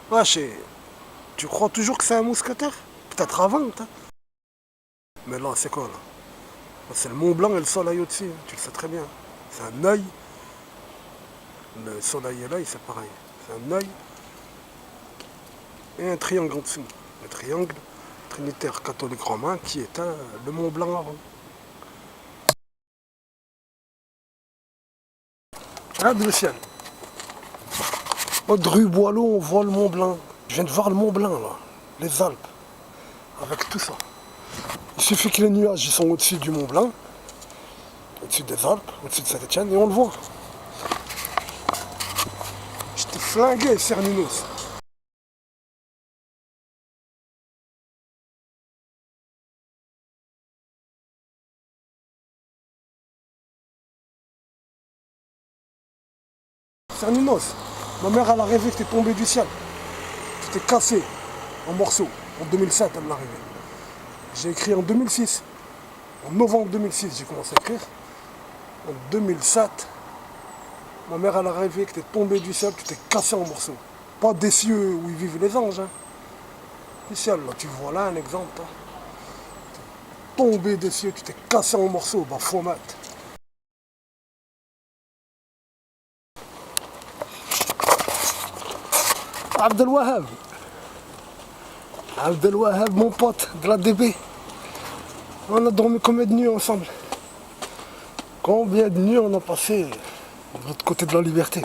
Ouais, tu crois toujours que c'est un mousquetaire? Peut-être avant, hein. Mais là, c'est quoi là? Là, c'est le Mont Blanc et le soleil au-dessus, hein. Tu le sais très bien. C'est un œil. Le soleil est là, c'est pareil. C'est un œil et un triangle en dessous. Le triangle trinitaire catholique romain qui était le Mont Blanc avant. Regarde le ciel. De rue Boileau, on voit le Mont Blanc. Je viens de voir le Mont Blanc là. Les Alpes. Avec tout ça. Il suffit que les nuages ils sont au-dessus du Mont Blanc, au-dessus des Alpes, au-dessus de Saint-Etienne, et on le voit. J'étais flingué, Cernunos. Cernunos, ma mère elle a rêvé que t'es tombé du ciel. Tu t'es cassé en morceaux. En 2007, elle l'a rêvé. J'ai écrit en 2006. En novembre 2006, j'ai commencé à écrire. En 2007, ma mère elle a rêvé que t'es tombé du ciel, tu t'es cassé en morceaux. Pas des cieux où ils vivent les anges, hein. Du ciel, là, tu vois là un exemple. Hein. Tombé des cieux, tu t'es cassé en morceaux, bah faut mettre. Abdelwahab. Abdelwahab, mon pote de la DB. On a dormi combien de nuits ensemble? Combien de nuits on a passé de l'autre côté de la liberté?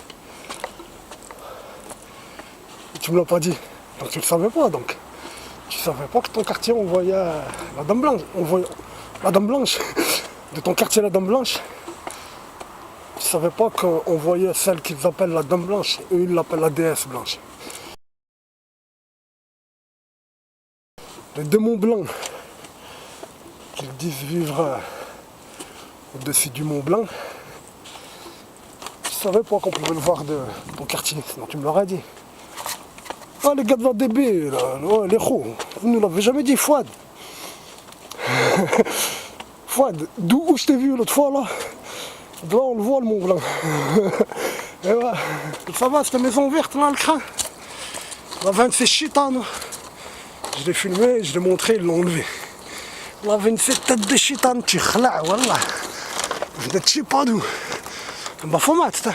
Et tu me l'as pas dit. Donc tu le savais pas donc. Tu savais pas que ton quartier on voyait la Dame Blanche. On voyait la Dame Blanche. De ton quartier la Dame Blanche. Tu savais pas qu'on voyait celle qu'ils appellent la Dame Blanche. Eux ils l'appellent la déesse blanche. Les démons blancs qu'ils disent vivre au-dessus du Mont Blanc. Je savais pas qu'on pouvait le voir de ton quartier, sinon tu me l'aurais dit. Ah les gars de la DB, là, ouais, les roues, vous ne l'avez jamais dit, Fouad. Fouad, d'où je t'ai vu l'autre fois là? De là on le voit le Mont Blanc. Et ouais, ça va, cette maison verte là, le crin. La 26 chitane. Je l'ai filmé, je l'ai montré, ils l'ont enlevé. La 27 tête de chitane, tu khla, wallah. Je ne sais pas d'où. Bah faut mettre,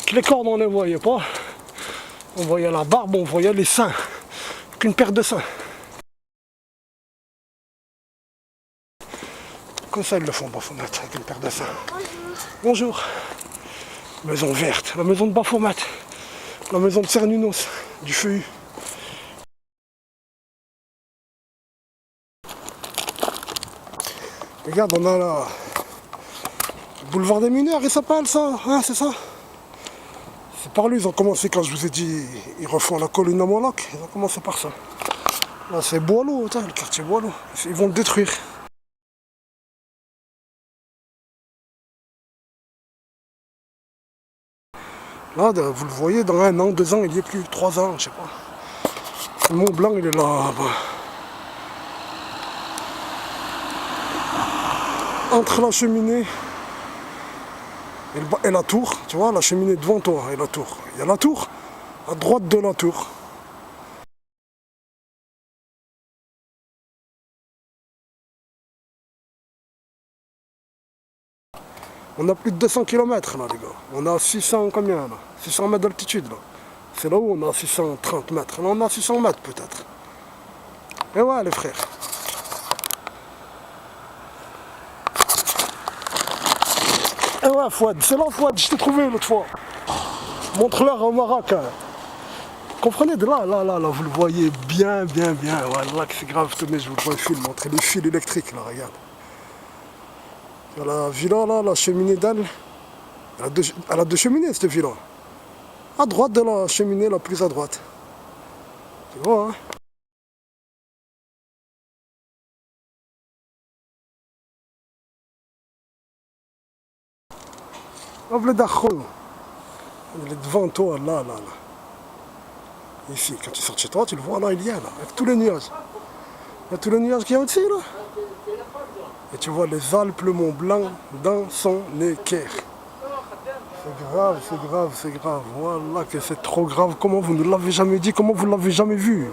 que les cornes on ne les voyait pas. On voyait la barbe, on voyait les seins. Qu'une paire de seins. Comme ça ils le font, Baphomet, avec une paire de seins. Bonjour. Maison verte, la maison de Baphomet. La maison de Cernunos, du feuillu. Regarde, on a là le boulevard des mineurs, il s'appelle ça, hein, c'est ça? C'est par lui, ils ont commencé quand je vous ai dit, ils refont la colline à Moloch, ils ont commencé par ça. Là c'est Boileau, le quartier Boileau, ils vont le détruire. Là, vous le voyez, dans 1 an, 2 ans, il n'y est plus, 3 ans, je sais pas. Le Mont Blanc, il est là-bas. Entre la cheminée et la tour, tu vois, la cheminée devant toi et la tour. Il y a la tour, à droite de la tour. On a plus de 200 km là les gars. On a 600 combien là? 600 mètres d'altitude là. C'est là où on a 630 mètres. Là on a 600 mètres peut-être. Et ouais les frères. Et ouais Fouad, c'est là Fouad, je t'ai trouvé l'autre fois. Montre-leur au Maroc. Hein. Comprenez de là, vous le voyez bien. Ouais, là que c'est grave, tenez, je vous le filme, entre les fils électriques là, regarde. Il y a la villa là, la cheminée d'elle. Elle a deux cheminées cette villa. À droite de la cheminée la plus à droite. Tu vois, hein? Hop le dakhou. Il est devant toi, là. Ici, quand tu sors de chez toi, tu le vois là, il y a là, avec tous les nuages. Il y a tous les nuages qu'il y a au-dessus là. Et tu vois les Alpes, le Mont Blanc dans son équerre. C'est grave, c'est grave, c'est grave. Voilà que c'est trop grave. Comment vous ne l'avez jamais dit, comment vous ne l'avez jamais vu?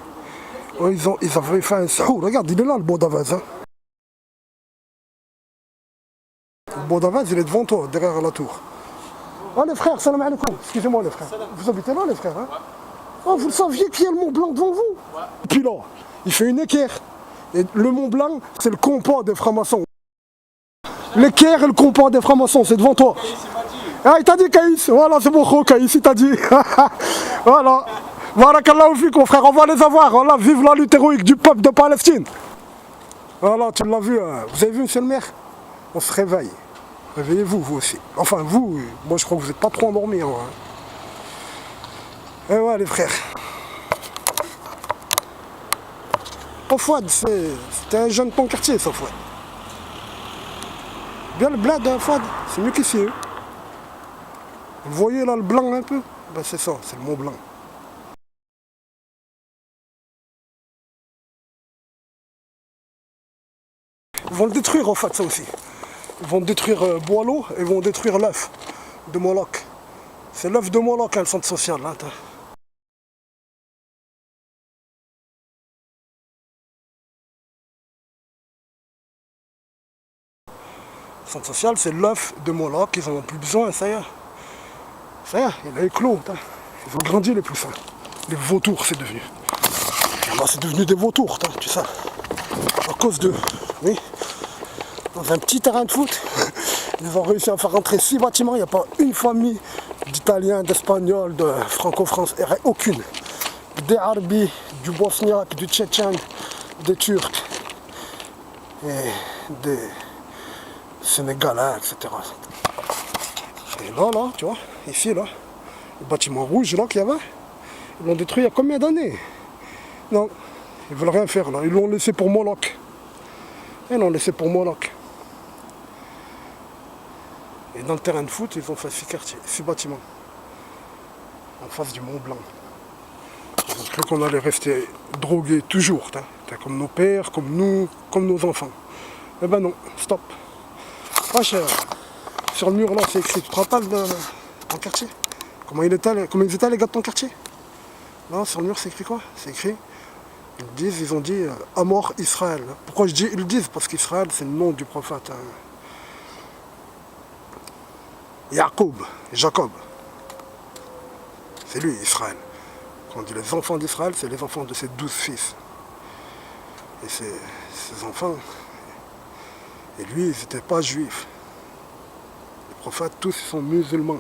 Oh, ils avaient fait un sahou. Regarde, il est là le Bodavaz. Hein. Le Bodavaz, il est devant toi, derrière la tour. Ah les frères, salam alaikum. Excusez-moi les frères. Vous habitez là les frères, hein? Oh, vous le saviez qu'il y a le Mont Blanc devant vous? Et puis là, il fait une équerre. Et le Mont Blanc, c'est le compas des francs-maçons. L'équerre et le compas des francs-maçons, c'est devant toi. Ah, il t'a dit Caïs, voilà, c'est bon, Caïs, il t'a dit. Voilà. Barakallahu fik, mon frère, on va les avoir. Voilà, vive la lutte héroïque du peuple de Palestine. Voilà, tu l'as vu, vous avez vu, monsieur le maire? On se réveille. Réveillez-vous, vous aussi. Enfin, vous, moi je crois que vous n'êtes pas trop endormis. Hein. Et ouais, les frères. Oh, Fouad, c'était un jeune de ton quartier, ça, Fouad. Bien le bled, hein, Fouad, c'est mieux qu'ici. Hein. Vous voyez là le blanc un peu? Ben, c'est ça, c'est le Mont Blanc. Ils vont le détruire en fait, ça aussi. Ils vont détruire Boileau et ils vont détruire l'œuf de Moloch. C'est l'œuf de Moloch, hein, le centre social. Hein, le centre social, c'est l'œuf de Moloch, ils n'en ont plus besoin, ça y est. Ça y est, il a éclos. Hein. Ils ont grandi les poussins. Les vautours, c'est devenu. Alors, c'est devenu des vautours, hein, tu sais. À cause de. Oui. Dans un petit terrain de foot, ils ont réussi à faire rentrer 6 bâtiments. Il n'y a pas une famille d'Italiens, d'Espagnols, de Franco-France, aucune. Des Arbis, du Bosniaque, du Tchétchène, des Turcs, et des Sénégalais, etc. Et là, tu vois, ici, là, le bâtiment rouge là qu'il y avait, ils l'ont détruit il y a combien d'années? Non, ils veulent rien faire là, ils l'ont laissé pour Moloch. Ils l'ont laissé pour Moloch. Et dans le terrain de foot, ils ont fait 6 quartiers, 6 bâtiments. En face du Mont Blanc. Ils ont cru qu'on allait rester drogués toujours, comme nos pères, comme nous, comme nos enfants. Eh ben non, stop. Wesh, sur le mur là, c'est écrit, tu te rappelles de ton quartier? Comment ils étaient les gars de ton quartier? Là, sur le mur, c'est écrit quoi? C'est écrit, ils ont dit à mort Israël. Pourquoi je dis ils le disent? Parce qu'Israël, c'est le nom du prophète. Hein. Jacob. C'est lui, Israël. Quand on dit les enfants d'Israël, c'est les enfants de ses 12 fils. Et ces enfants, et lui, ils n'étaient pas juifs. Les prophètes, tous sont musulmans.